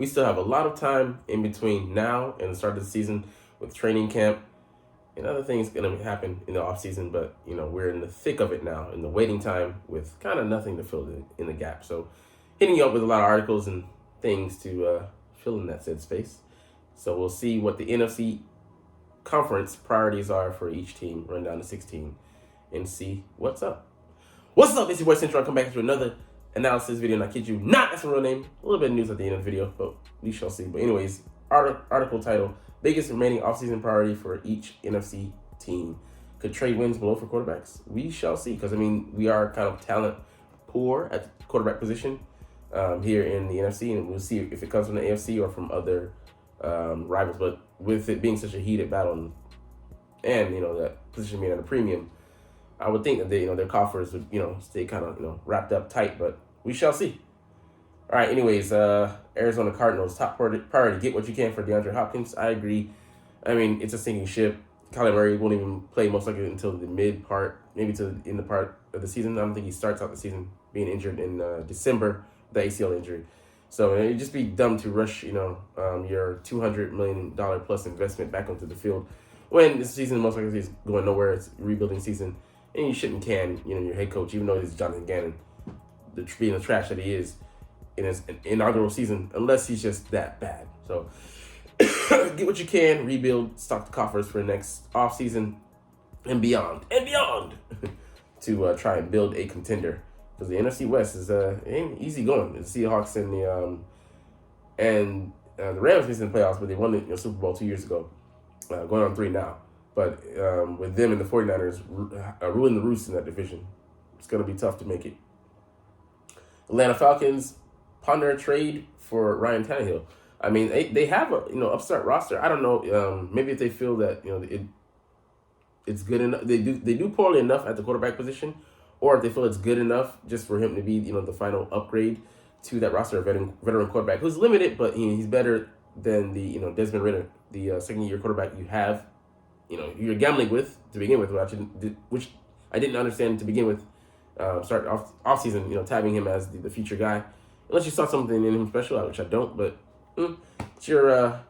we still have a lot of time in between now and the start of the season with training camp and other things going to happen in the offseason. But, we're in the thick of it now, in the waiting time with kind of nothing to fill in the gap. So hitting you up with a lot of articles and things to fill in that said space. So we'll see what the NFC conference priorities are for each team, run down to 16, and see what's up. What's up? It's your boy Cintron. Come back to another analysis video, and I kid you not, that's my real name. A little bit of news at the end of the video, but we shall see. But anyways, article title, biggest remaining offseason priority for each NFC team. Could trade wins below for quarterbacks? We shall see, because, we are kind of talent poor at the quarterback position here in the NFC, and we'll see if it comes from the AFC or from other rivals. But with it being such a heated battle and that position being at a premium, I would think that their coffers would stay kind of wrapped up tight, but we shall see. All right, anyways, Arizona Cardinals top priority, get what you can for DeAndre Hopkins. I agree. It's a sinking ship. Kyler Murray won't even play most likely until the mid part, maybe to the end part of the season. I don't think he starts out the season being injured in December, the ACL injury. So it'd just be dumb to rush your $200 million plus investment back onto the field when this season most likely is going nowhere. It's a rebuilding season. And you shouldn't can, your head coach, even though it is Jonathan Gannon, being the trash that he is in his inaugural season, unless he's just that bad. So get what you can, rebuild, stock the coffers for the next offseason and beyond, to try and build a contender. Because the NFC West is ain't easy going. The Seahawks and the Rams missed in the playoffs, but they won the Super Bowl 2 years ago, going on 3 now. But with them and the 49ers ruling the roost in that division, it's going to be tough to make it. Atlanta Falcons ponder a trade for Ryan Tannehill. They have a upstart roster. I don't know. Maybe if they feel that it's good enough, they do poorly enough at the quarterback position, or if they feel it's good enough just for him to be the final upgrade to that roster of veteran quarterback who's limited, but he's better than the Desmond Ridder, the second-year quarterback you have. You're gambling with to begin with, which I didn't understand to begin with. Start off season, tabbing him as the future guy, unless you saw something in him special, which I don't. But it's your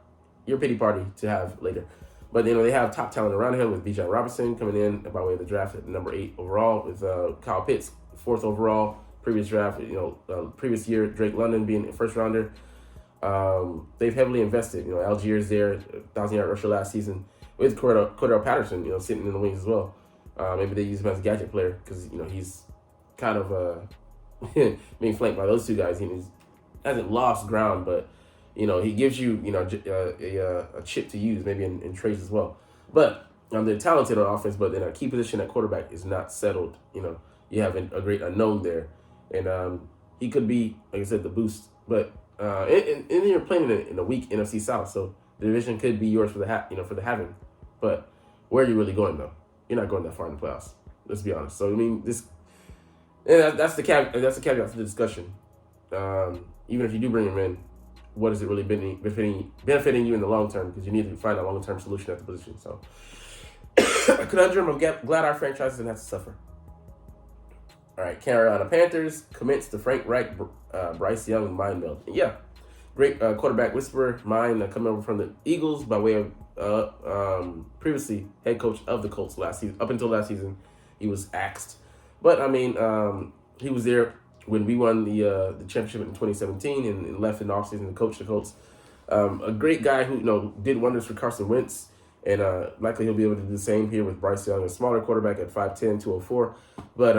pity party to have later. But they have top talent around him with Bijan Robinson coming in by way of the draft at number 8 overall, with Kyle Pitts 4th overall. Previous draft, previous year Drake London being a first rounder. They've heavily invested. Algiers there, 1,000-yard rusher last season, with Cordell Patterson, sitting in the wings as well. Maybe they use him as a gadget player because, he's kind of being flanked by those two guys. He hasn't lost ground, but, he gives you, a chip to use maybe in trades as well. But they're talented on offense, but in a key position at quarterback is not settled. You have a great unknown there. And he could be, like I said, the boost. But and you're playing in a weak NFC South, so the division could be yours for the for the having. But where are you really going though? You're not going that far in the playoffs. Let's be honest. So that's the caveat to the discussion. Even if you do bring him in, what is it really benefiting you in the long term? Because you need to find a long term solution at the position. So a conundrum. I'm glad our franchise doesn't have to suffer. All right, Carolina Panthers commits to Frank Reich, Bryce Young mind meld. Yeah, great quarterback whisperer mind coming over from the Eagles by way of previously head coach of the Colts last season. Up until last season, he was axed, but he was there when we won the championship in 2017 and left in the offseason to coach the Colts. A great guy who did wonders for Carson Wentz, and likely he'll be able to do the same here with Bryce Young, a smaller quarterback at 5'10", 204, but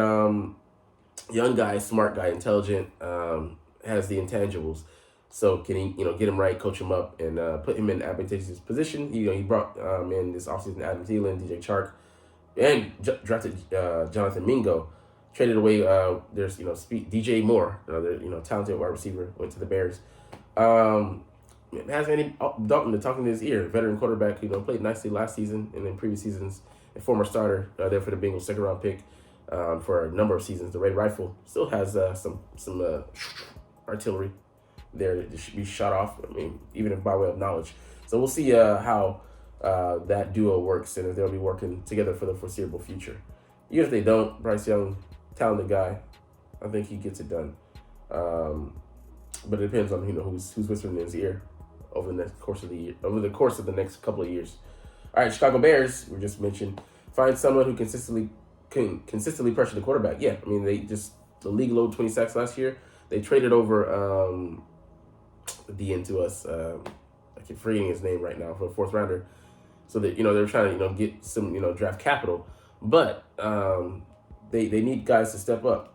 young guy, smart guy, intelligent, has the intangibles. So can he, get him right, coach him up, and put him in an advantageous position? He brought in this offseason Adam Thielen, DJ Chark, and drafted Jonathan Mingo. Traded away. There's DJ Moore, another talented wide receiver, went to the Bears. Has Andy Dalton talking to his ear, veteran quarterback, played nicely last season and in previous seasons, a former starter there for the Bengals, second round pick for a number of seasons. The Red Rifle still has some artillery there that should be shot off. Even if by way of knowledge. So we'll see how that duo works and if they'll be working together for the foreseeable future. Even if they don't, Bryce Young, talented guy, I think he gets it done. but it depends on who's whispering in his ear over the course of the next couple of years. All right, Chicago Bears. We just mentioned find someone who can consistently pressure the quarterback. Yeah, I mean the league load 20 sacks last year. They traded over the DN to us. I keep forgetting his name right now for a fourth rounder. So that they're trying to get some draft capital, but they need guys to step up.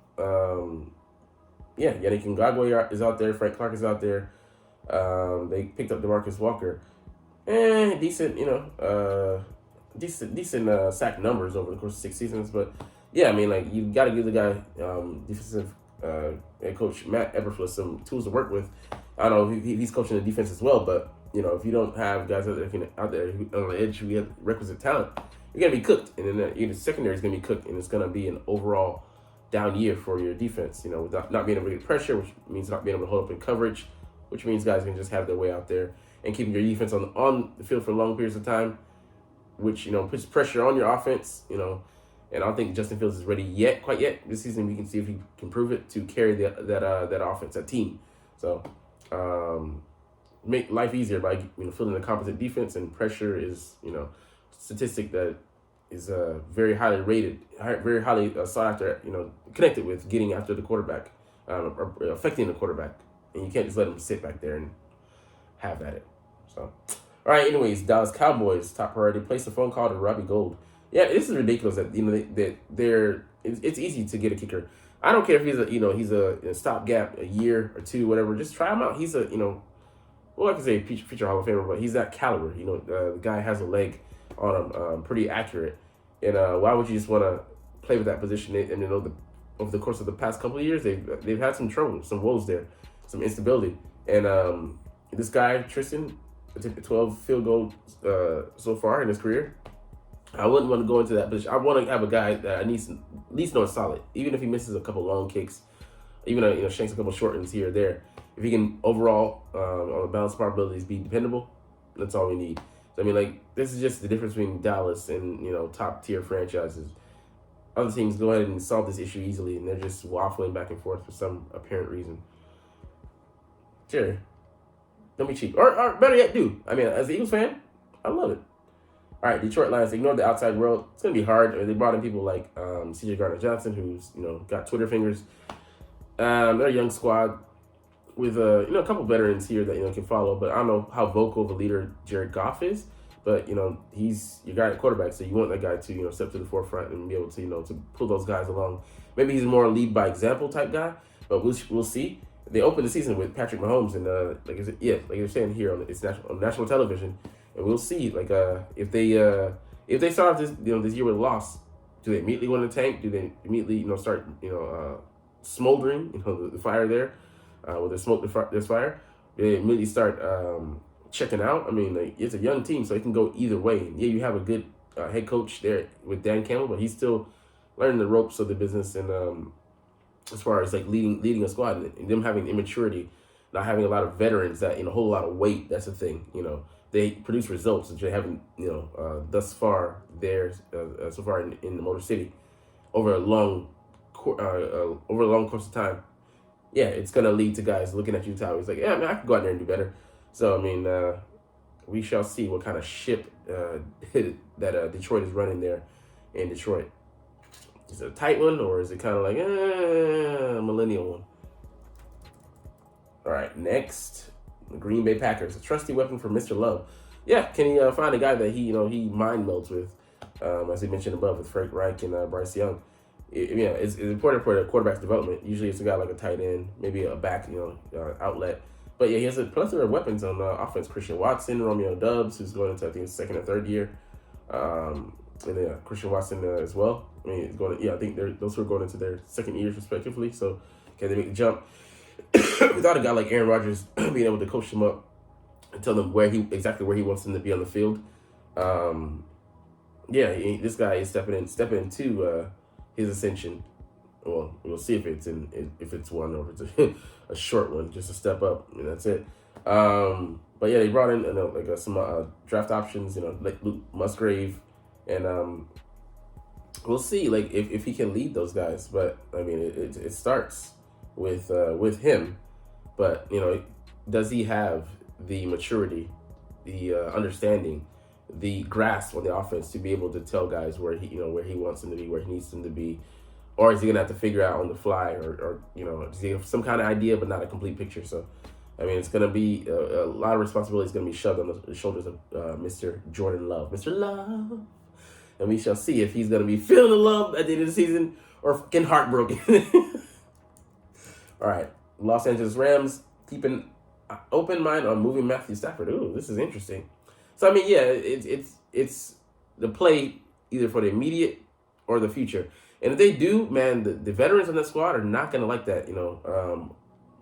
Yannick Ngakoue is out there. Frank Clark is out there. They picked up DeMarcus Walker. Decent, decent sack numbers over the course of 6 seasons. But yeah, I mean, like you got to give the guy defensive head coach Matt Eberflus some tools to work with. I don't know if he's coaching the defense as well, but if you don't have guys out there on the edge who have requisite talent, you're gonna be cooked, and then the secondary is gonna be cooked, and it's gonna be an overall down year for your defense. Without not being able to get pressure, which means not being able to hold up in coverage, which means guys can just have their way out there and keeping your defense on the field for long periods of time, which puts pressure on your offense. And I don't think Justin Fields is ready quite yet. This season we can see if he can prove it to carry that offense, that team. So make life easier by filling a competent defense, and pressure is statistic that is very highly rated, very highly sought after. Connected with getting after the quarterback, or affecting the quarterback, and you can't just let him sit back there and have at it. So, all right. Anyways, Dallas Cowboys top priority. Place a phone call to Robbie Gould. Yeah, this is ridiculous that it's easy to get a kicker. I don't care if he's a stopgap, a year or two, whatever. Just try him out. He's I can say future Hall of Famer, but he's that caliber. The guy has a leg on him, pretty accurate. And why would you just want to play with that position? Over the course of the past couple of years, they've had some trouble, some woes there, some instability. And this guy Tristan attempted 12 field goals so far in his career. I wouldn't want to go into that position. I want to have a guy that at least know is solid, even if he misses a couple long kicks, even shanks a couple short ones here or there. If he can overall on the balance probabilities be dependable, that's all we need. So I mean, this is just the difference between Dallas and top tier franchises. Other teams go ahead and solve this issue easily, and they're just waffling back and forth for some apparent reason. Jerry, don't be cheap, or better yet, do. I mean, as an Eagles fan, I love it. All right, Detroit Lions, ignore the outside world. It's going to be hard. They brought in people like C.J. Gardner-Johnson, who's, got Twitter fingers. They're a young squad with, a couple veterans here that, can follow. But I don't know how vocal of a leader Jared Goff is. But, he's your guy at quarterback, so you want that guy to, step to the forefront and be able to, to pull those guys along. Maybe he's more a lead by example type guy, but we'll see. They opened the season with Patrick Mahomes, and like you're saying here on national television. And we'll see, if they start off this year with a loss, do they immediately want to tank? Do they immediately start smoldering the fire there, where there's smoke there's fire? Do they immediately start checking out? I mean, it's a young team, so it can go either way. And yeah, you have a good head coach there with Dan Campbell, but he's still learning the ropes of the business, and as far as leading a squad and them having immaturity, not having a lot of veterans that a whole lot of weight. That's the thing, They produce results that they haven't, thus far so far in the Motor City, over a long course of time. Yeah, it's gonna lead to guys looking at you, Tyler. It's like, yeah, man, I can go out there and do better. So I mean, we shall see what kind of ship that Detroit is running there in Detroit. Is it a tight one, or is it kind of like a millennial one? All right, next. The Green Bay Packers, a trusty weapon for Mr. Love. Yeah, can he find a guy that he mind melds with, as he mentioned above with Frank Reich and Bryce Young? It's important for the quarterback's development. Usually it's a guy like a tight end, maybe a back, outlet. But yeah, he has a plethora of weapons on offense. Christian Watson, Romeo Doubs, who's going into I think his second or third year, and Christian Watson as well. I mean, he's going to, I think those who are going into their second years respectively. So can they make the jump? Without a guy like Aaron Rodgers being able to coach him up and tell them exactly where he wants them to be on the field, this guy is stepping into his ascension. Well, we'll see if it's one or if it's a short one, just a step up, and that's it. But yeah, they brought in some draft options, like Luke Musgrave, and we'll see if he can lead those guys. But I mean, it starts with him. But does he have the maturity, the understanding, the grasp on the offense to be able to tell guys where he wants them to be, where he needs them to be, or is he gonna have to figure out on the fly, or does he have some kind of idea but not a complete picture? So, I mean, it's gonna be a lot of responsibility is gonna be shoved on the shoulders of Mr. Jordan Love, Mr. Love, and we shall see if he's gonna be feeling the love at the end of the season or fucking heartbroken. All right, Los Angeles Rams keeping open mind on moving Matthew Stafford. Ooh, this is interesting. So I mean, yeah, it's the play either for the immediate or the future. And if they do, man, the veterans on that squad are not gonna like that.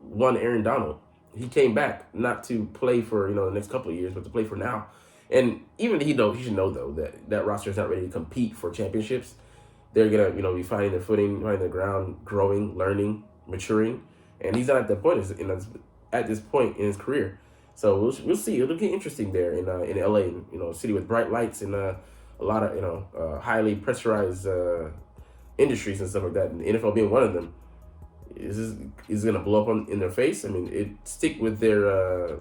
One Aaron Donald, he came back not to play for the next couple of years, but to play for now. And even he should know though that roster is not ready to compete for championships. They're gonna be finding their footing, finding their ground, growing, learning, maturing, and he's not at that point. At this point in his career, so we'll see. It'll get interesting there in LA, a city with bright lights and a lot of highly pressurized industries and stuff like that. And the NFL being one of them is gonna blow up in their face. I mean, it stick with their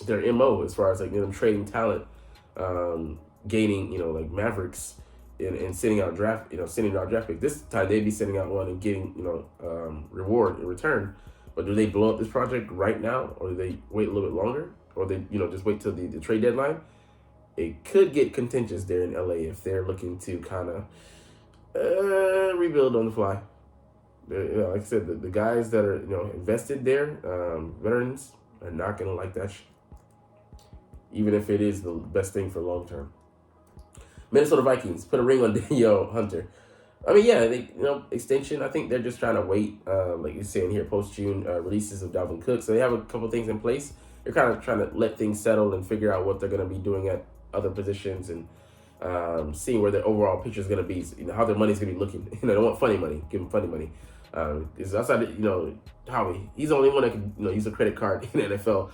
MO as far as them trading talent, gaining like Mavericks and sending out draft picks. This time they'd be sending out one and getting reward in return. But do they blow up this project right now, or do they wait a little bit longer, or they just wait till the trade deadline? It could get contentious there in LA if they're looking to kind of rebuild on the fly. Like I said, the guys that are invested there, veterans, are not gonna like that even if it is the best thing for long term. Minnesota Vikings put a ring on Danielle Hunter. I mean, yeah, they extension. I think they're just trying to wait, like you're saying here, post-June releases of Dalvin Cook. So they have a couple things in place. They're kind of trying to let things settle and figure out what they're going to be doing at other positions and seeing where their overall picture is going to be. How their money's going to be looking. They don't want funny money. Give them funny money. Because outside, Howie, he's the only one that can use a credit card in the NFL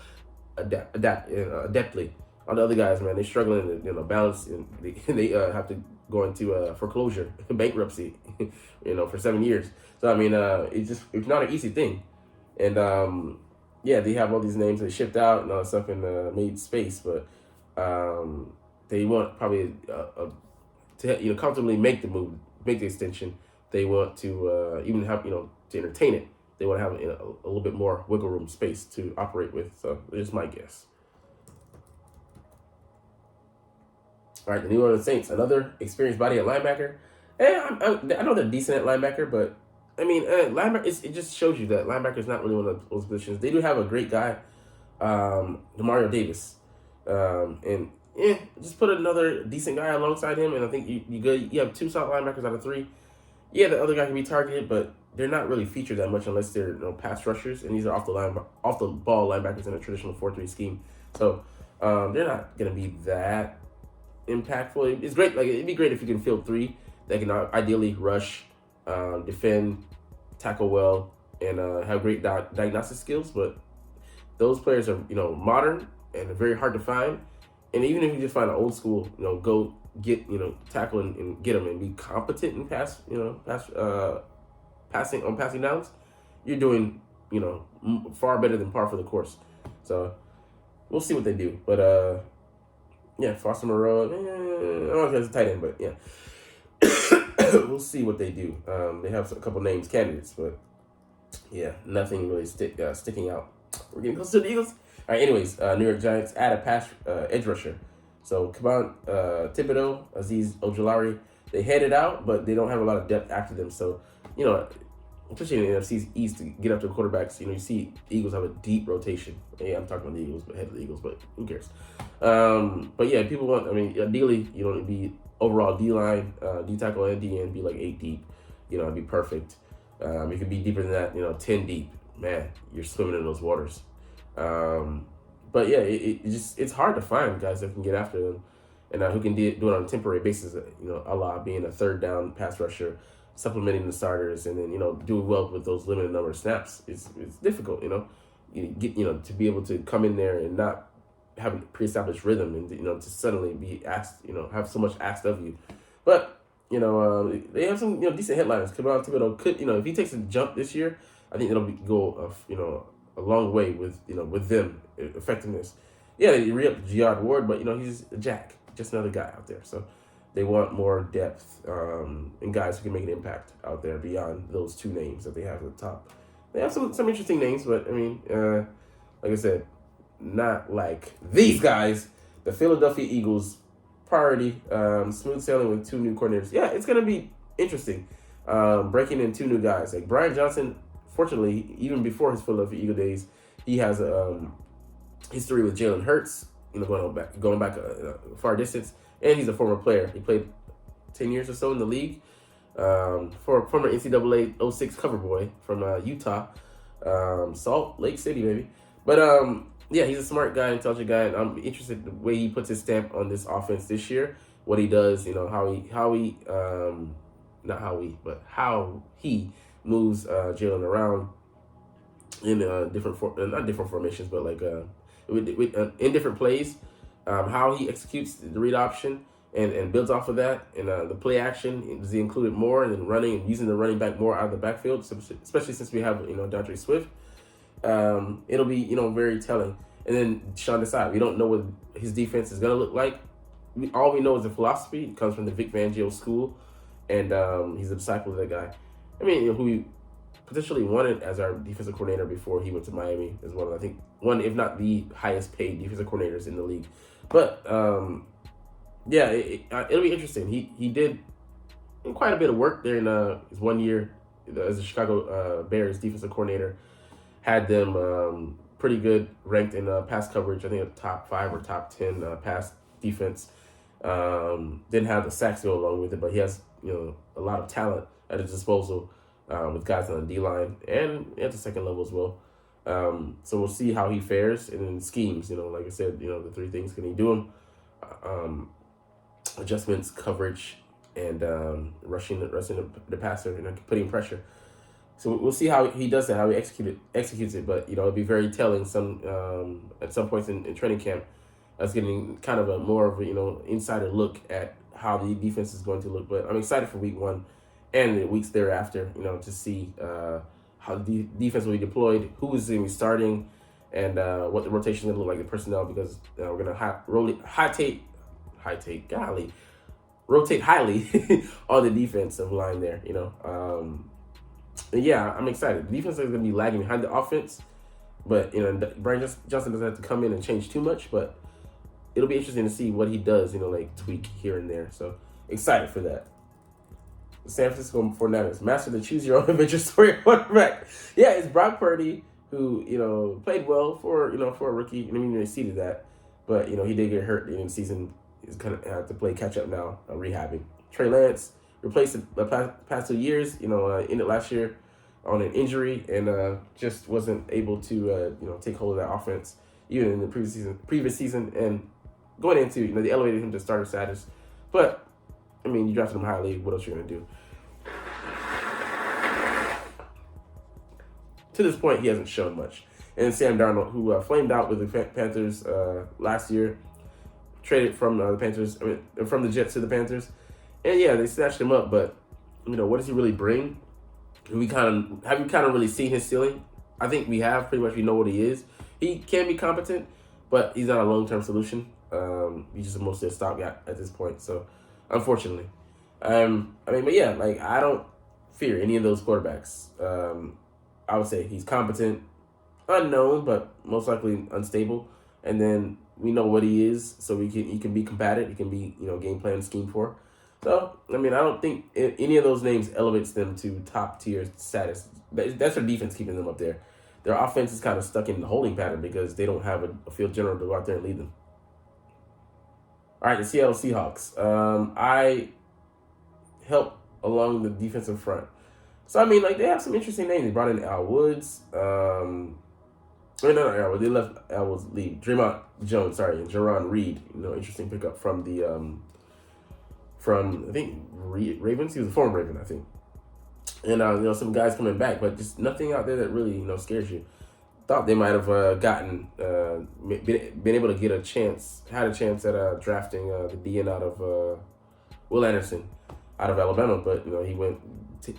adeptly. All the other guys, man, they're struggling to balance, and they have to go into foreclosure, bankruptcy, for 7 years. So I mean, it's not an easy thing, and they have all these names that shipped out and all that stuff and made space, but they want probably to comfortably make the move, make the extension. They want to even have to entertain it. They want to have a little bit more wiggle room space to operate with. So it's my guess. All right, the New Orleans Saints, another experienced body at linebacker. I know they're decent at linebacker, but I mean, linebacker. It just shows you that linebacker is not really one of those positions. They do have a great guy, Demario Davis, and just put another decent guy alongside him, and I think you good. You have 2 solid linebackers out of 3. Yeah, the other guy can be targeted, but they're not really featured that much unless they're pass rushers, and these are off the ball linebackers in a traditional 4-3 scheme. So they're not gonna be that impactful. It's great. Like, it'd be great if you can field 3 that can ideally rush, defend, tackle well, and have great diagnostic skills. But those players are modern and are very hard to find. And even if you just find an old school, go get tackle and get them and be competent in passing downs, you're doing far better than par for the course. So we'll see what they do. But Foster Moreau, I don't know if that's a tight end, but yeah. We'll see what they do. They have a couple names candidates, but yeah, nothing really sticking out. We're getting close to the Eagles. All right, anyways, New York Giants add a pass edge rusher. So Kevon Thibodeau, Azeez Ojulari, they headed out, but they don't have a lot of depth after them. So, especially in the NFC East, to get up to quarterbacks, you see Eagles have a deep rotation. Yeah, I'm talking about the Eagles, but head of the Eagles, but who cares? But yeah, people want, ideally, it'd be overall D-line, D-tackle and D-end, be like 8 deep. It'd be perfect. It could be deeper than that, 10 deep. Man, you're swimming in those waters. But yeah, it's hard to find guys that can get after them and who can do it on a temporary basis, a la being a third down pass rusher, supplementing the starters, and then do well with those limited number of snaps. It's difficult, you get to be able to come in there and not have a pre-established rhythm, and to suddenly be asked, have so much asked of you. But they have some decent headliners. Kevon Thibodeau could, if he takes a jump this year, I think it'll go a long way with with them effectiveness. Yeah, they re-up Giard Ward, but he's a jack, just another guy out there. So they want more depth and guys who can make an impact out there beyond those two names that they have at the top. They have some interesting names, but I mean, like I said, not like these guys. The Philadelphia Eagles priority, smooth sailing with two new coordinators. Yeah, it's gonna be interesting. Breaking in two new guys like Brian Johnson. Fortunately, even before his Philadelphia Eagle days, he has a history with Jalen Hurts. Going back a far distance, and he's a former player. He played 10 years or so in the league. For former NCAA 06 cover boy from Utah, Salt Lake City, maybe. But yeah, he's a smart guy, intelligent guy, and I'm interested in the way he puts his stamp on this offense this year. What he does, how he moves Jalen around in not different formations, but like in different plays. How he executes the read option and builds off of that, and the play action, does he include it more, and then running and using the running back more out of the backfield, especially since we have DeAndre Swift. It'll be very telling. And then Sean Desai, we don't know what his defense is gonna look like. All we know is the philosophy. It comes from the Vic Fangio school, and he's a disciple of that guy. I mean, who we potentially wanted as our defensive coordinator before he went to Miami as well. I think one, if not the highest paid defensive coordinators in the league. But yeah, it'll be interesting. He did quite a bit of work there in his 1 year as a Chicago Bears defensive coordinator. Had them pretty good ranked in pass coverage. I think a top 5 or top 10 pass defense. Didn't have the sacks to go along with it, but he has a lot of talent at his disposal with guys on the D-line and at the second level as well. So we'll see how he fares and then schemes. Like I said, the three things. Can he do them? Adjustments, coverage, and rushing the passer and putting pressure. So we'll see how he does that, how he executes it. But it'll be very telling. At some points in training camp, that's getting kind of a more of a insider look at how the defense is going to look. But I'm excited for week 1 and the weeks thereafter. To see how the defense will be deployed, who is going to be starting, and what the rotation is going to look like, the personnel, because we're going to rotate highly on the defensive line there. Yeah, I'm excited. The defense is going to be lagging behind the offense, but Brian Johnson doesn't have to come in and change too much, but it'll be interesting to see what he does, like tweak here and there. So excited for that. The San Francisco 49ers, master the choose your own adventure story quarterback. Yeah, it's Brock Purdy, who played well for a rookie. I mean, they exceeded that, but he did get hurt in the season. He's kind of have to play catch up now, rehabbing. Trey Lance replaced the past 2 years. Ended last year on an injury and just wasn't able to take hold of that offense even in the previous season, and going into they elevated him to starter status. But I mean, you drafted him highly. What else are you gonna do? To this point, he hasn't shown much. And Sam Darnold, who flamed out with the Panthers last year, traded from the Panthers, from the Jets to the Panthers, and yeah, they snatched him up. But what does he really bring? Have we kind of really seen his ceiling? I think we have. Pretty much, we know what he is. He can be competent, but he's not a long-term solution. He's just mostly a stopgap at this point. So, unfortunately, but yeah, I don't fear any of those quarterbacks. I would say he's competent, unknown, but most likely unstable. And then we know what he is, so he can be combated. He can be game plan scheme for. So I don't think any of those names elevates them to top tier status. That's their defense keeping them up there. Their offense is kind of stuck in the holding pattern because they don't have a field general to go out there and lead them. All right, the Seattle Seahawks. I help along the defensive front. So, they have some interesting names. They brought in Al Woods. They left Al Woods lead. Draymond Jones, and Jerron Reed. Interesting pickup from the I think Ravens. He was a former Raven, I think. And some guys coming back, but just nothing out there that really scares you. Thought they might have been able to had a chance at drafting the DN out of Will Anderson out of Alabama, but he went.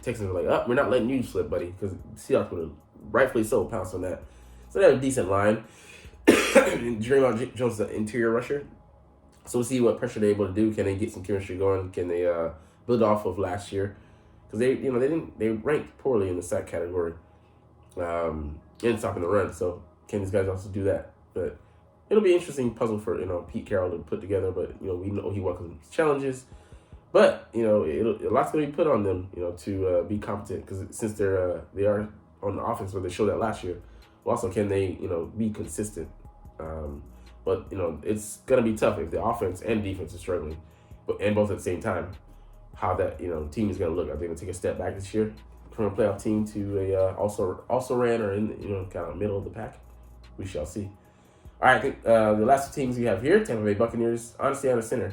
Texans were like, we're not letting you slip, buddy, because Seahawks would have rightfully so pounced on that. So they have a decent line. Draymond Jones is an interior rusher. So we'll see what pressure they're able to do. Can they get some chemistry going? Can they build off of last year? Because they ranked poorly in the sack category, and stopping the run. So can these guys also do that? But it'll be an interesting puzzle for Pete Carroll to put together. But we know he welcomes challenges. But a lot's going to be put on them, to be competent, because since they are on the offense where they showed that last year. Also, can they be consistent? But it's going to be tough if the offense and defense is struggling, and both at the same time. How that team is going to look? Are they going to take a step back this year from a playoff team to a also ran or in kind of middle of the pack? We shall see. All right, I think the last two teams we have here, Tampa Bay Buccaneers, honestly on the center.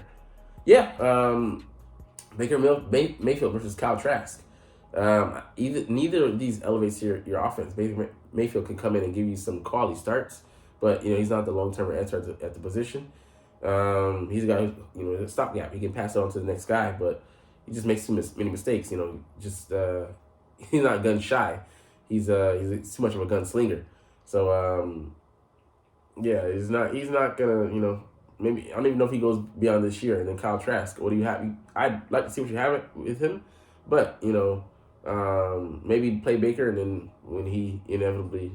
Yeah. Baker Mayfield versus Kyle Trask. Neither of these elevates your offense. Baker Mayfield can come in and give you some quality starts, but he's not the long-term answer at the position. He's a guy who, a stopgap. He can pass it on to the next guy, but he just makes too many mistakes. He's not gun shy. He's too much of a gunslinger. So he's not gonna maybe I don't even know if he goes beyond this year. And then Kyle Trask, what do you have? I'd like to see what you have with him, but maybe play Baker, and then when he inevitably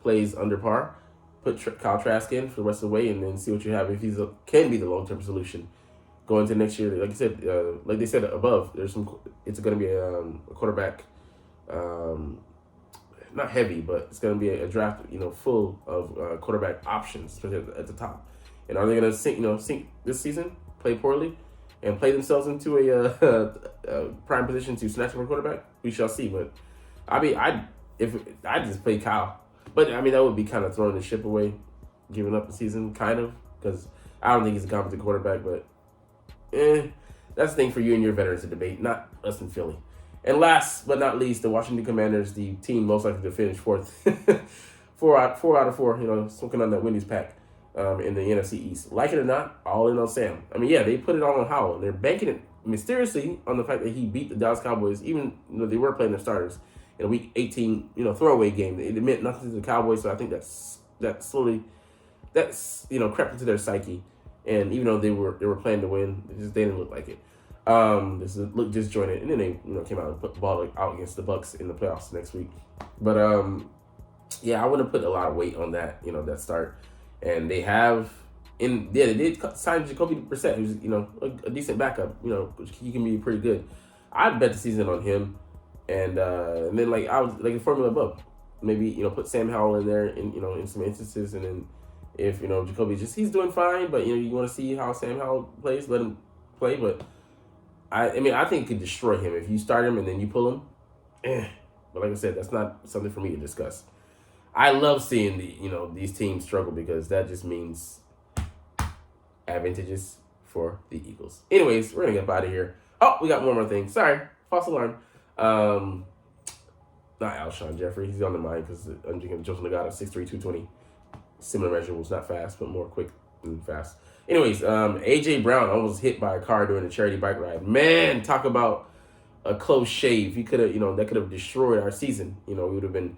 plays under par, put Kyle Trask in for the rest of the way, and then see what you have if can be the long-term solution going to next year. Like I said, like they said above, it's going to be a quarterback, not heavy, but it's going to be a draft full of quarterback options, especially at the top. And are they going to sink this season, play poorly, and play themselves into a prime position to snatch from a quarterback? We shall see. But I'd just play Kyle. But that would be kind of throwing the ship away, giving up the season, kind of, because I don't think he's a competent quarterback. But that's the thing for you and your veterans to debate, not us in Philly. And last but not least, the Washington Commanders, the team most likely to finish fourth, four out of four. Smoking on that Wendy's pack. In the NFC East. Like it or not, all in on Sam. They put it all on Howell. They're banking it mysteriously on the fact that he beat the Dallas Cowboys, even though they were playing their starters in a Week 18, throwaway game. It meant nothing to the Cowboys, so I think that slowly crept into their psyche. And even though they were playing to win, they didn't look like it. This looked disjointed, and then they came out and put the ball out against the Bucs in the playoffs next week. But I wouldn't put a lot of weight on that that start. And they did sign Jacoby Brissett, who's a decent backup. He can be pretty good. I'd bet the season on him, and then I was like the formula above. Maybe put Sam Howell in there in some instances, and then if Jacoby he's doing fine, but you want to see how Sam Howell plays, let him play. But I think it could destroy him if you start him and then you pull him. But like I said, that's not something for me to discuss. I love seeing these teams struggle, because that just means advantages for the Eagles. Anyways, we're gonna get out of here. Oh, we got one more thing. Sorry, false alarm. Not Alshon Jeffrey. He's on the mind because I'm drinking Joseph Nagata 6'3", 220. Similar measurables, not fast, but more quick and fast. Anyways, AJ Brown almost hit by a car during a charity bike ride. Man, talk about a close shave. He could have, that could have destroyed our season. We would have been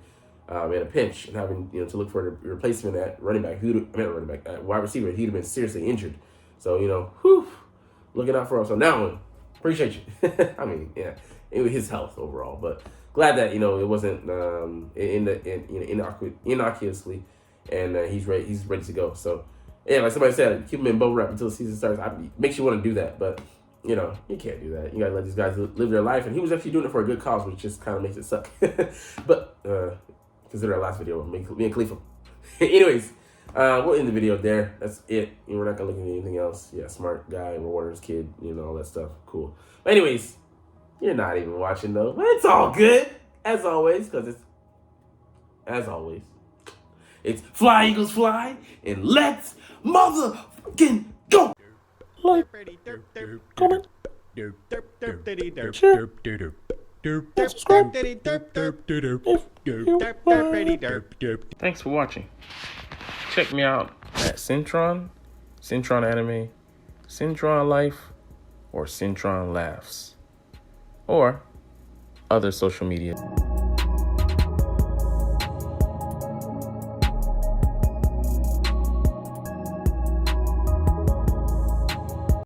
in a pinch and having to look for a replacement at running back. Wide receiver. He'd have been seriously injured. So looking out for us on that one. Appreciate you. It was his health overall, but glad that it wasn't innocuously, and he's ready. He's ready to go. So like somebody said, keep him in bubble wrap until the season starts. Makes you want to do that, but you can't do that. You gotta let these guys live their life, and he was actually doing it for a good cause, which just kind of makes it suck. But consider our last video, me and Khalifa. Anyways, we'll end the video there. That's it. We're not gonna look at anything else. Yeah, smart guy, rewarder's kid, all that stuff. Cool. But anyways, you're not even watching though. But it's all good, as always, because it's fly Eagles fly, and let's motherfucking go. Like, comment, share, subscribe if you want. Thanks for watching. Check me out at Cintron, Cintron Anime, Cintron Life, or Cintron Laughs, or other social media.